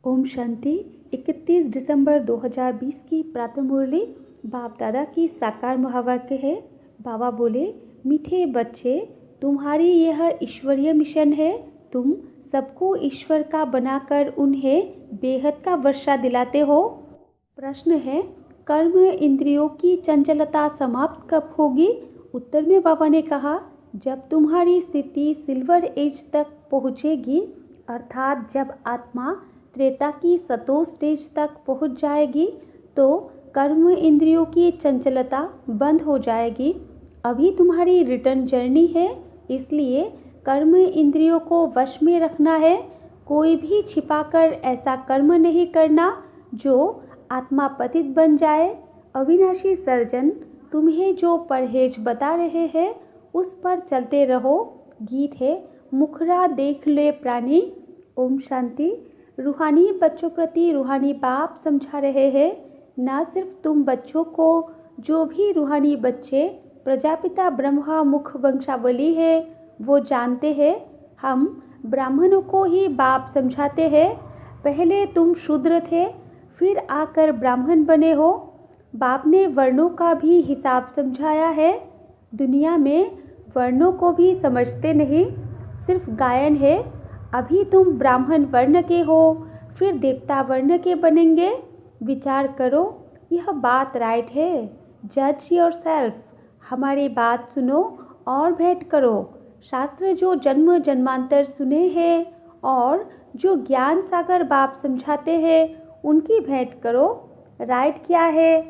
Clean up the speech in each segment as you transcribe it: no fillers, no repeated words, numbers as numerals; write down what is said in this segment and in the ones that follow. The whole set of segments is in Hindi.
ओम शांति। 31 दिसंबर 2020 की प्रातः मुरली बाप दादा की साकार महावाक्य है। बाबा बोले, मीठे बच्चे, तुम्हारी यह ईश्वरीय मिशन है। तुम सबको ईश्वर का बनाकर उन्हें बेहद का वर्षा दिलाते हो। प्रश्न है, कर्म इंद्रियों की चंचलता समाप्त कब होगी? उत्तर में बाबा ने कहा, जब तुम्हारी स्थिति सिल्वर एज तक पहुँचेगी, अर्थात जब आत्मा त्रेता की सतो स्टेज तक पहुंच जाएगी, तो कर्म इंद्रियों की चंचलता बंद हो जाएगी। अभी तुम्हारी रिटर्न जर्नी है, इसलिए कर्म इंद्रियों को वश में रखना है। कोई भी छिपाकर ऐसा कर्म नहीं करना जो आत्मा पतित बन जाए। अविनाशी सर्जन तुम्हें जो परहेज बता रहे हैं उस पर चलते रहो। गीत है, मुखरा देख ले प्राणी। ओम शांति। रूहानी बच्चों प्रति रूहानी बाप समझा रहे हैं। न सिर्फ तुम बच्चों को, जो भी रूहानी बच्चे प्रजापिता ब्रह्मा मुख वंशावली है वो जानते हैं। हम ब्राह्मणों को ही बाप समझाते हैं। पहले तुम शूद्र थे, फिर आकर ब्राह्मण बने हो। बाप ने वर्णों का भी हिसाब समझाया है। दुनिया में वर्णों को भी समझते नहीं, सिर्फ गायन है। अभी तुम ब्राह्मण वर्ण के हो, फिर देवता वर्ण के बनेंगे। विचार करो, यह बात राइट है। जज योरसेल्फ। हमारी बात सुनो और भेंट करो। शास्त्र जो जन्म जन्मांतर सुने हैं और जो ज्ञान सागर बाप समझाते हैं उनकी भेंट करो। राइट क्या है?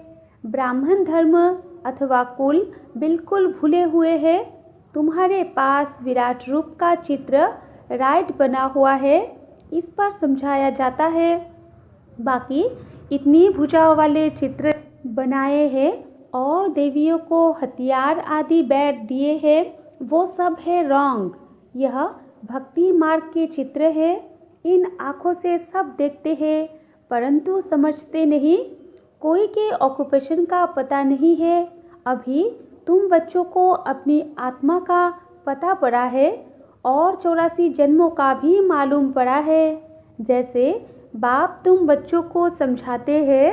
ब्राह्मण धर्म अथवा कुल बिल्कुल भूले हुए हैं। तुम्हारे पास विराट रूप का चित्र राइट बना हुआ है, इस पर समझाया जाता है। बाकी इतनी भुजाओं वाले चित्र बनाए हैं और देवियों को हथियार आदि बैठ दिए हैं, वो सब है रॉन्ग। यह भक्ति मार्ग के चित्र है। इन आँखों से सब देखते हैं परंतु समझते नहीं। कोई के ऑक्यूपेशन का पता नहीं है। अभी तुम बच्चों को अपनी आत्मा का पता पड़ा है और 84 जन्मों का भी मालूम पड़ा है। जैसे बाप तुम बच्चों को समझाते हैं,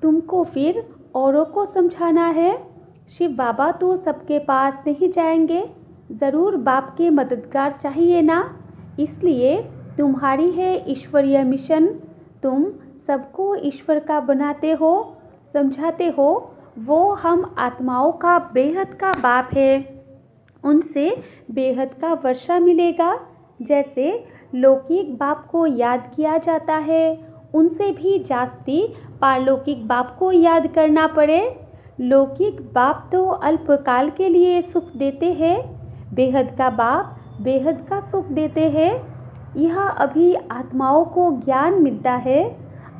तुमको फिर औरों को समझाना है। शिव बाबा तो सबके पास नहीं जाएंगे, ज़रूर बाप के मददगार चाहिए ना। इसलिए तुम्हारी है ईश्वरीय मिशन। तुम सबको ईश्वर का बनाते हो, समझाते हो। वो हम आत्माओं का बेहद का बाप है, उनसे बेहद का वर्षा मिलेगा। जैसे लौकिक बाप को याद किया जाता है, उनसे भी जास्ती पारलौकिक बाप को याद करना पड़े। लौकिक बाप तो अल्पकाल के लिए सुख देते हैं, बेहद का बाप बेहद का सुख देते हैं। यह अभी आत्माओं को ज्ञान मिलता है।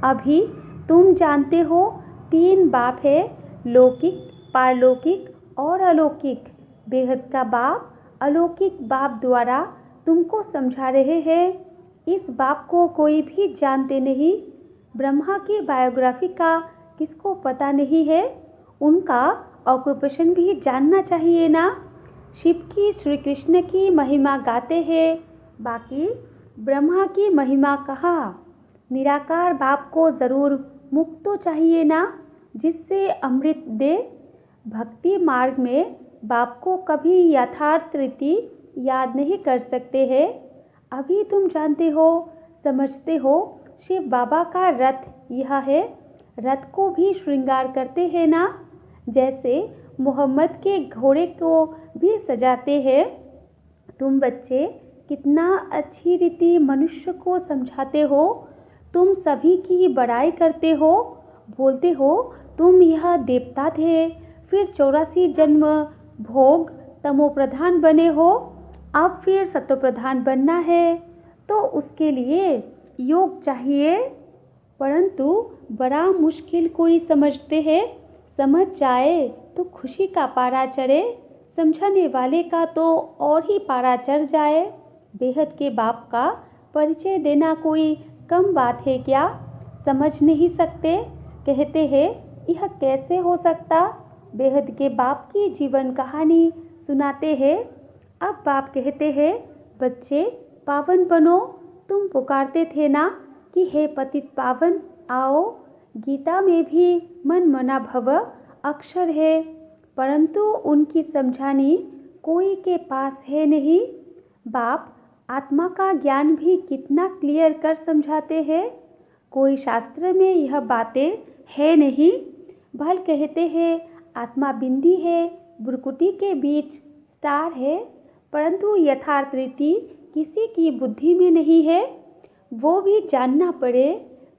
अभी तुम जानते हो 3 बाप है, लौकिक, पारलौकिक और अलौकिक। बेहद का बाप अलौकिक बाप द्वारा तुमको समझा रहे हैं। इस बाप को कोई भी जानते नहीं। ब्रह्मा की बायोग्राफी का किसको पता नहीं है? उनका ऑक्यूपेशन भी जानना चाहिए ना। शिव की, श्री कृष्ण की महिमा गाते हैं, बाकी ब्रह्मा की महिमा कहाँ? निराकार बाप को ज़रूर मुक्त तो चाहिए ना, जिससे अमृत दे। भक्ति मार्ग में बाप को कभी यथार्थ रीति याद नहीं कर सकते हैं। अभी तुम जानते हो, समझते हो, शिव बाबा का रथ यह है। रथ को भी श्रृंगार करते हैं ना, जैसे मोहम्मद के घोड़े को भी सजाते हैं। तुम बच्चे कितना अच्छी रीति मनुष्य को समझाते हो। तुम सभी की बड़ाई करते हो, बोलते हो तुम यह देवता थे, फिर 84 जन्म भोग तमो प्रधान बने हो, अब फिर सत्व प्रधान बनना है, तो उसके लिए योग चाहिए। परंतु बड़ा मुश्किल कोई समझते हैं। समझ जाए तो खुशी का पारा चढ़े, समझाने वाले का तो और ही पारा चढ़ जाए। बेहद के बाप का परिचय देना कोई कम बात है क्या? समझ नहीं सकते, कहते हैं यह कैसे हो सकता? बेहद के बाप की जीवन कहानी सुनाते हैं। अब बाप कहते हैं, बच्चे पावन बनो। तुम पुकारते थे ना, कि हे पतित पावन आओ, गीता में भी मन मना भव अक्षर है, परंतु उनकी समझानी कोई के पास है नहीं। बाप आत्मा का ज्ञान भी कितना क्लियर कर समझाते हैं, कोई शास्त्र में यह बातें है नहीं। भल कहते हैं आत्मा बिंदी है, भ्रुकुटी के बीच स्टार है, परंतु यथार्थ रीति किसी की बुद्धि में नहीं है, वो भी जानना पड़े।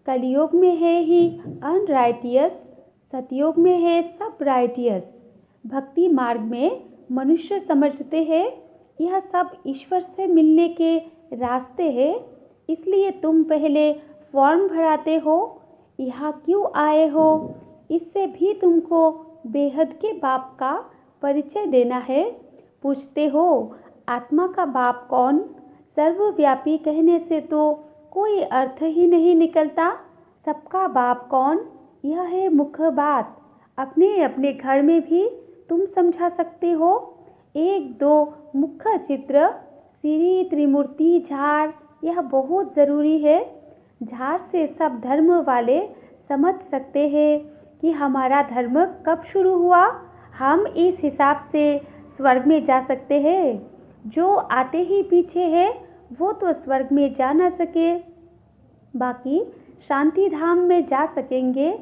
कलयुग में है ही अनराइटियस, सतयुग में है सब राइटियस। भक्ति मार्ग में मनुष्य समझते हैं यह सब ईश्वर से मिलने के रास्ते हैं, इसलिए तुम पहले फॉर्म भराते हो, यहाँ क्यों आए हो, इससे भी तुमको बेहद के बाप का परिचय देना है। पूछते हो आत्मा का बाप कौन, सर्वव्यापी कहने से तो कोई अर्थ ही नहीं निकलता। सबका बाप कौन, यह है मुख्य बात। अपने अपने घर में भी तुम समझा सकते हो। एक दो मुख्य चित्र, श्री त्रिमूर्ति, झाड़, यह बहुत ज़रूरी है। झाड़ से सब धर्म वाले समझ सकते हैं कि हमारा धर्म कब शुरू हुआ। हम इस हिसाब से स्वर्ग में जा सकते हैं। जो आते ही पीछे है वो तो स्वर्ग में जा ना सके, बाकी शांति धाम में जा सकेंगे।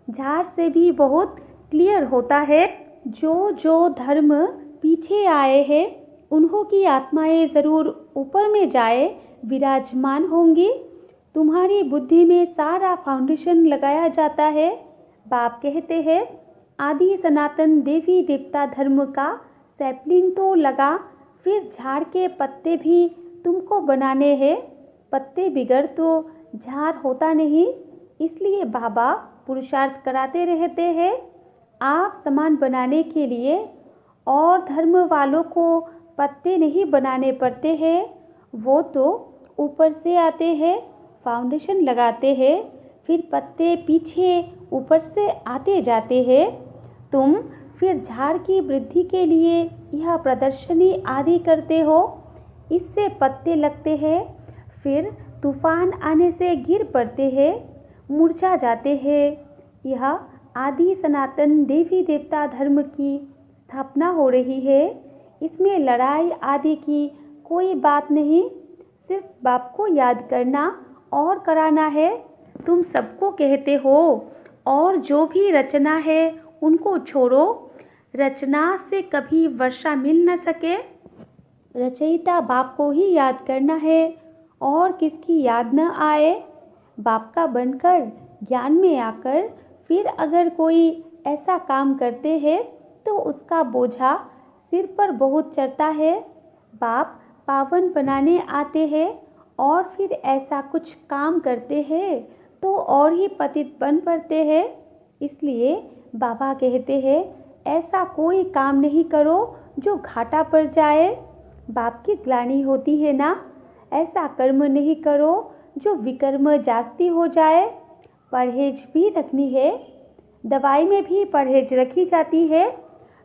झाड़ से भी बहुत क्लियर होता है। जो जो धर्म पीछे आए हैं उन्हों की आत्माएं ज़रूर ऊपर में जाए विराजमान होंगी। तुम्हारी बुद्धि में सारा फाउंडेशन लगाया जाता है। बाप कहते हैं आदि सनातन देवी देवता धर्म का सैपलिंग तो लगा, फिर झाड़ के पत्ते भी तुमको बनाने हैं। पत्ते बिगड़ तो झाड़ होता नहीं, इसलिए बाबा पुरुषार्थ कराते रहते हैं आप सामान बनाने के लिए। और धर्म वालों को पत्ते नहीं बनाने पड़ते हैं, वो तो ऊपर से आते हैं, फाउंडेशन लगाते हैं, फिर पत्ते पीछे ऊपर से आते जाते हैं। तुम फिर झाड़ की वृद्धि के लिए यह प्रदर्शनी आदि करते हो, इससे पत्ते लगते हैं, फिर तूफान आने से गिर पड़ते हैं, मुरझा जाते हैं। यह आदि सनातन देवी देवता धर्म की स्थापना हो रही है। इसमें लड़ाई आदि की कोई बात नहीं, सिर्फ बाप को याद करना और कराना है। तुम सबको कहते हो और जो भी रचना है उनको छोड़ो। रचना से कभी वर्षा मिल न सके, रचयिता बाप को ही याद करना है और किसकी याद न आए। बाप का बनकर ज्ञान में आकर फिर अगर कोई ऐसा काम करते हैं तो उसका बोझा सिर पर बहुत चढ़ता है। बाप पावन बनाने आते हैं और फिर ऐसा कुछ काम करते हैं तो और ही पतित बन पड़ते हैं। इसलिए बाबा कहते हैं ऐसा कोई काम नहीं करो जो घाटा पड़ जाए। बाप की ग्लानि होती है ना, ऐसा कर्म नहीं करो जो विकर्म जास्ती हो जाए। परहेज भी रखनी है, दवाई में भी परहेज रखी जाती है।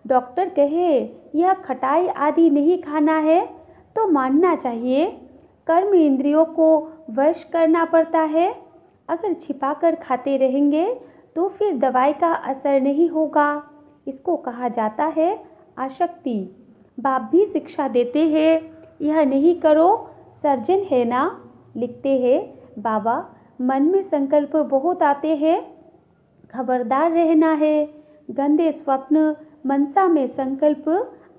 डॉक्टर कहे यह खटाई आदि नहीं खाना है तो मानना चाहिए। कर्म इंद्रियों को वश करना पड़ता है। अगर छिपाकर खाते रहेंगे तो फिर दवाई का असर नहीं होगा। इसको कहा जाता है आसक्ति। बाप भी शिक्षा देते हैं यह नहीं करो, सर्जन है ना, लिखते हैं बाबा मन में संकल्प बहुत आते हैं, खबरदार रहना है। गंदे स्वप्न, मनसा में संकल्प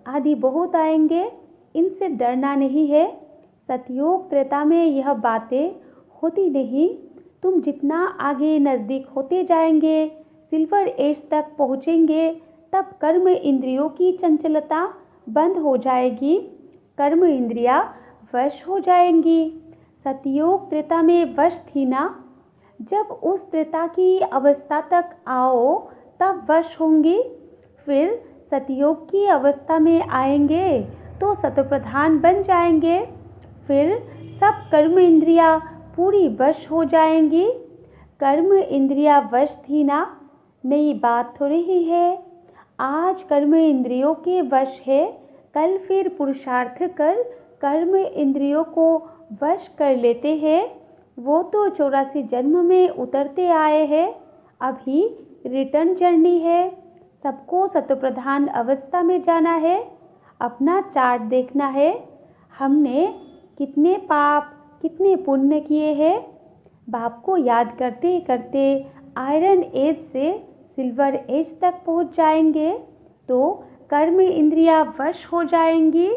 आदि बहुत आएंगे, इनसे डरना नहीं है। सतयोग त्रेता में यह बातें होती नहीं। तुम जितना आगे नज़दीक होते जाएंगे, सिल्वर एज तक पहुँचेंगे, तब कर्म इंद्रियों की चंचलता बंद हो जाएगी, कर्म इंद्रिया वश हो जाएंगी। सतयोग त्रेता में वश थी ना, जब उस त्रेता की अवस्था तक आओ तब वश होंगी। फिर सतयोग की अवस्था में आएंगे तो सतप्रधान बन जाएंगे, फिर सब कर्म इंद्रिया पूरी वश हो जाएंगी। कर्म इंद्रिया वश थी ना, नई बात थोड़ी ही है। आज कर्म इंद्रियों के वश है, कल फिर पुरुषार्थ कर कर्म इंद्रियों को वश कर लेते हैं। वो तो 84 जन्म में उतरते आए हैं, अभी रिटर्न जर्नी है। सबको सतोप्रधान अवस्था में जाना है, अपना चार्ट देखना है, हमने कितने पाप कितने पुण्य किए हैं। बाप को याद करते करते आयरन एज से सिल्वर एज तक पहुंच जाएंगे तो कर्म इंद्रियां वश हो जाएंगी।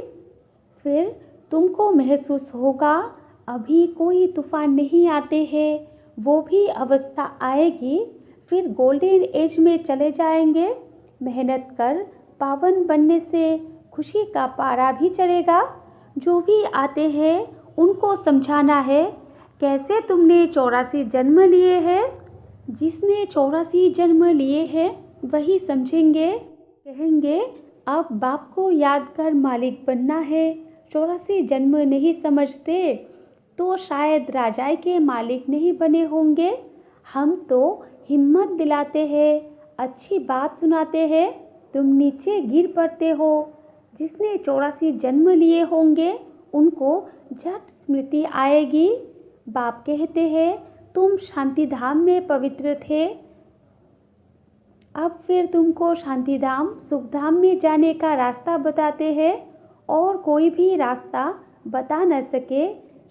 फिर तुमको महसूस होगा अभी कोई तूफान नहीं आते हैं, वो भी अवस्था आएगी, फिर गोल्डन एज में चले जाएंगे। मेहनत कर पावन बनने से खुशी का पारा भी चढ़ेगा। जो भी आते हैं उनको समझाना है कैसे तुमने 84 जन्म लिए हैं। जिसने 84 जन्म लिए हैं वही समझेंगे, कहेंगे अब बाप को याद कर मालिक बनना है। 84 जन्म नहीं समझते तो शायद राजाई के मालिक नहीं बने होंगे। हम तो हिम्मत दिलाते हैं, अच्छी बात सुनाते हैं, तुम नीचे गिर पड़ते हो। जिसने 84 जन्म लिए होंगे उनको झट स्मृति आएगी। बाप कहते हैं तुम शांति धाम में पवित्र थे, अब फिर तुमको शांति धाम सुख धाम में जाने का रास्ता बताते हैं। और कोई भी रास्ता बता न सके,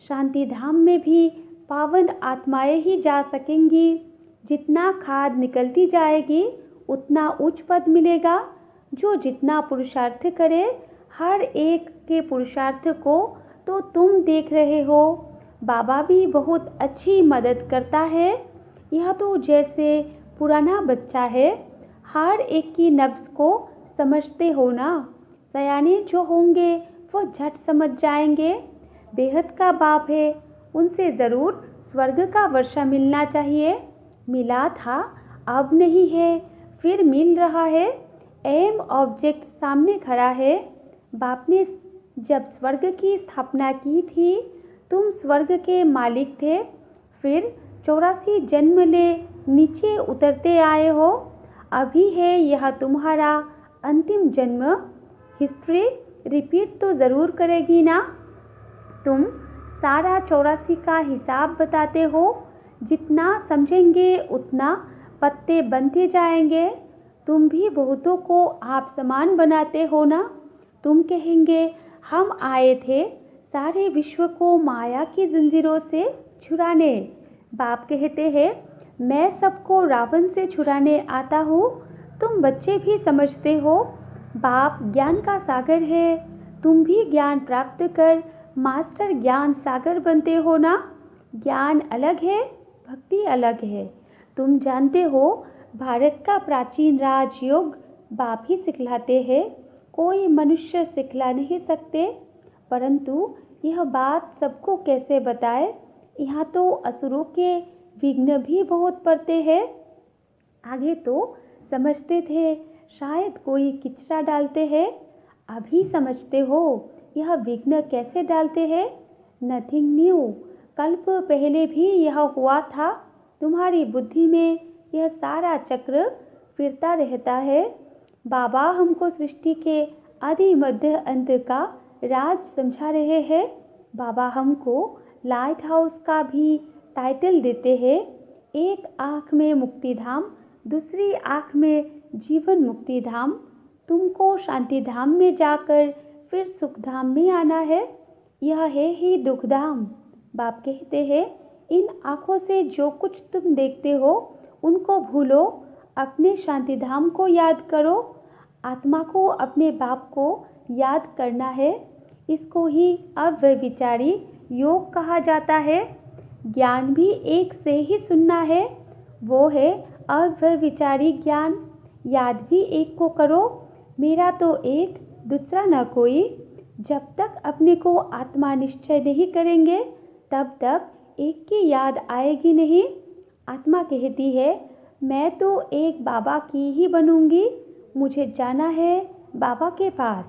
शांति धाम में भी पावन आत्माएं ही जा सकेंगी। जितना खाद निकलती जाएगी उतना उच्च पद मिलेगा। जो जितना पुरुषार्थ करे, हर एक के पुरुषार्थ को तो तुम देख रहे हो। बाबा भी बहुत अच्छी मदद करता है। यह तो जैसे पुराना बच्चा है, हर एक की नब्ज को समझते हो ना। सयाने जो होंगे वो झट समझ जाएंगे। बेहद का बाप है, उनसे ज़रूर स्वर्ग का वर्षा मिलना चाहिए। मिला था, अब नहीं है, फिर मिल रहा है। एम ऑब्जेक्ट सामने खड़ा है। बाप ने जब स्वर्ग की स्थापना की थी तुम स्वर्ग के मालिक थे, फिर 84 जन्म ले नीचे उतरते आए हो। अभी है यह तुम्हारा अंतिम जन्म। हिस्ट्री रिपीट तो ज़रूर करेगी ना। तुम सारा 84 का हिसाब बताते हो। जितना समझेंगे उतना पत्ते बनते जाएंगे। तुम भी बहुतों को आप समान बनाते हो ना। तुम कहेंगे हम आए थे सारे विश्व को माया की जंजीरों से छुड़ाने। बाप कहते हैं मैं सबको रावण से छुड़ाने आता हूँ। तुम बच्चे भी समझते हो बाप ज्ञान का सागर है। तुम भी ज्ञान प्राप्त कर मास्टर ज्ञान सागर बनते हो ना। ज्ञान अलग है, भक्ति अलग है। तुम जानते हो भारत का प्राचीन राजयोग बाप ही सिखलाते हैं, कोई मनुष्य सिखला नहीं सकते। परंतु यह बात सबको कैसे बताए, यहाँ तो असुरों के विघ्न भी बहुत पड़ते हैं। आगे तो समझते थे शायद कोई किचरा डालते हैं, अभी समझते हो यह विघ्न कैसे डालते हैं। नथिंग न्यू, कल्प पहले भी यह हुआ था। तुम्हारी बुद्धि में यह सारा चक्र फिरता रहता है। बाबा हमको सृष्टि के आदि मध्य अंत का राज समझा रहे हैं। बाबा हमको लाइट हाउस का भी टाइटल देते हैं। एक आँख में मुक्ति धाम, दूसरी आँख में जीवन मुक्ति धाम। तुमको शांति धाम में जाकर फिर सुख धाम में आना है। यह है ही दुख धाम। बाप कहते हैं इन आँखों से जो कुछ तुम देखते हो उनको भूलो, अपने शांति धाम को याद करो। आत्मा को अपने बाप को याद करना है। इसको ही अव्यभिचारी योग कहा जाता है। ज्ञान भी एक से ही सुनना है, वो है अव्यभिचारी ज्ञान। याद भी एक को करो, मेरा तो एक दूसरा न कोई। जब तक अपने को आत्मा निश्चय नहीं करेंगे तब तक एक की याद आएगी नहीं। आत्मा कहती है मैं तो एक बाबा की ही बनूंगी, मुझे जाना है बाबा के पास।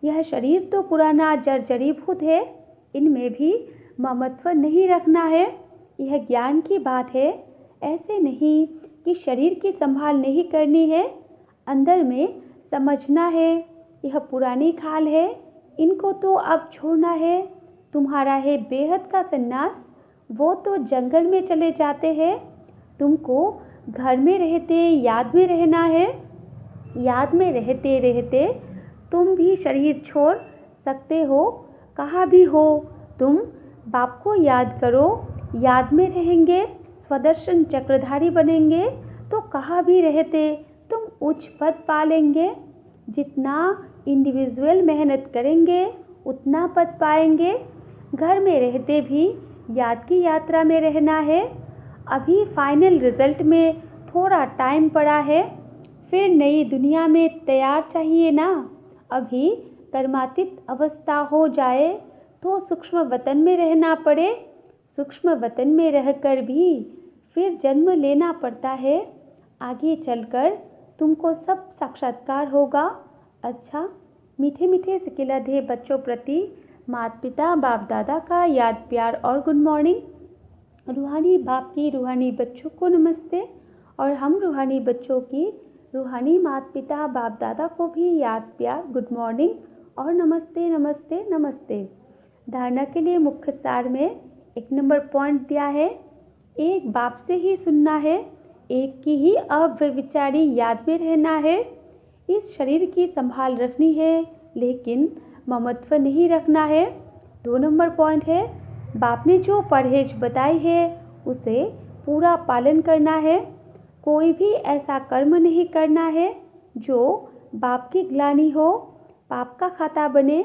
यह शरीर तो पुराना जर्जरीभूत है, इनमें भी ममत्व नहीं रखना है। यह ज्ञान की बात है। ऐसे नहीं कि शरीर की संभाल नहीं करनी है, अंदर में समझना है यह पुरानी खाल है, इनको तो अब छोड़ना है। तुम्हारा है बेहद का सन्यास, वो तो जंगल में चले जाते हैं। तुमको घर में रहते याद में रहना है। याद में रहते रहते तुम भी शरीर छोड़ सकते हो। कहाँ भी हो तुम बाप को याद करो। याद में रहेंगे, स्वदर्शन चक्रधारी बनेंगे तो कहाँ भी रहते तुम उच्च पद पा लेंगे। जितना इंडिविजुअल मेहनत करेंगे उतना पद पाएंगे। घर में रहते भी याद की यात्रा में रहना है। अभी फाइनल रिजल्ट में थोड़ा टाइम पड़ा है, फिर नई दुनिया में तैयार चाहिए ना। अभी कर्मातीत अवस्था हो जाए तो सूक्ष्म वतन में रहना पड़े। सूक्ष्म वतन में रहकर भी फिर जन्म लेना पड़ता है। आगे चलकर तुमको सब साक्षात्कार होगा। अच्छा, मीठे मीठे सिकिलाधे बच्चों प्रति माता पिता बाप दादा का याद प्यार और गुड मॉर्निंग। रूहानी बाप की रूहानी बच्चों को नमस्ते, और हम रूहानी बच्चों की रूहानी माता पिता बाप दादा को भी याद प्यार गुड मॉर्निंग और नमस्ते नमस्ते नमस्ते। धारणा के लिए मुख्य सार में 1 नंबर पॉइंट दिया है, एक बाप से ही सुनना है, एक की ही अव्यभिचारी याद में रहना है। इस शरीर की संभाल रखनी है लेकिन ममत्व नहीं रखना है। 2 नंबर पॉइंट है, बाप ने जो परहेज बताई है उसे पूरा पालन करना है। कोई भी ऐसा कर्म नहीं करना है जो बाप की ग्लानि हो, पाप का खाता बने।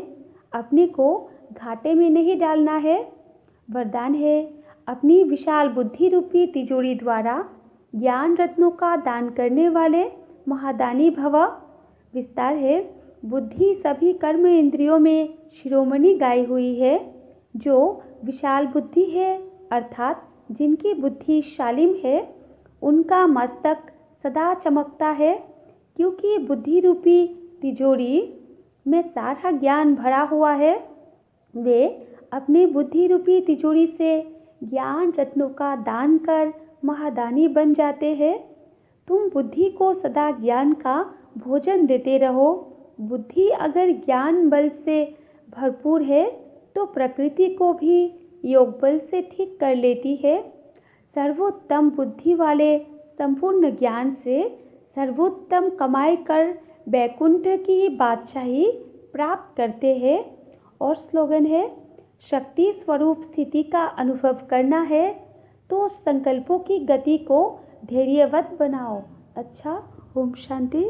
अपने को घाटे में नहीं डालना है। वरदान है, अपनी विशाल बुद्धि रूपी तिजोरी द्वारा ज्ञान रत्नों का दान करने वाले महादानी भव। विस्तार है, बुद्धि सभी कर्म इंद्रियों में शिरोमणि गाई हुई है। जो विशाल बुद्धि है अर्थात जिनकी बुद्धि शालिम है उनका मस्तक सदा चमकता है, क्योंकि बुद्धि रूपी तिजोरी में सारा ज्ञान भरा हुआ है। वे अपने बुद्धि रूपी तिजोरी से ज्ञान रत्नों का दान कर महादानी बन जाते हैं। तुम बुद्धि को सदा ज्ञान का भोजन देते रहो। बुद्धि अगर ज्ञान बल से भरपूर है तो प्रकृति को भी योग बल से ठीक कर लेती है। सर्वोत्तम बुद्धि वाले संपूर्ण ज्ञान से सर्वोत्तम कमाई कर वैकुंठ की बादशाही प्राप्त करते हैं। और स्लोगन है, शक्ति स्वरूप स्थिति का अनुभव करना है तो संकल्पों की गति को धैर्यवत बनाओ। अच्छा, ओम शांति।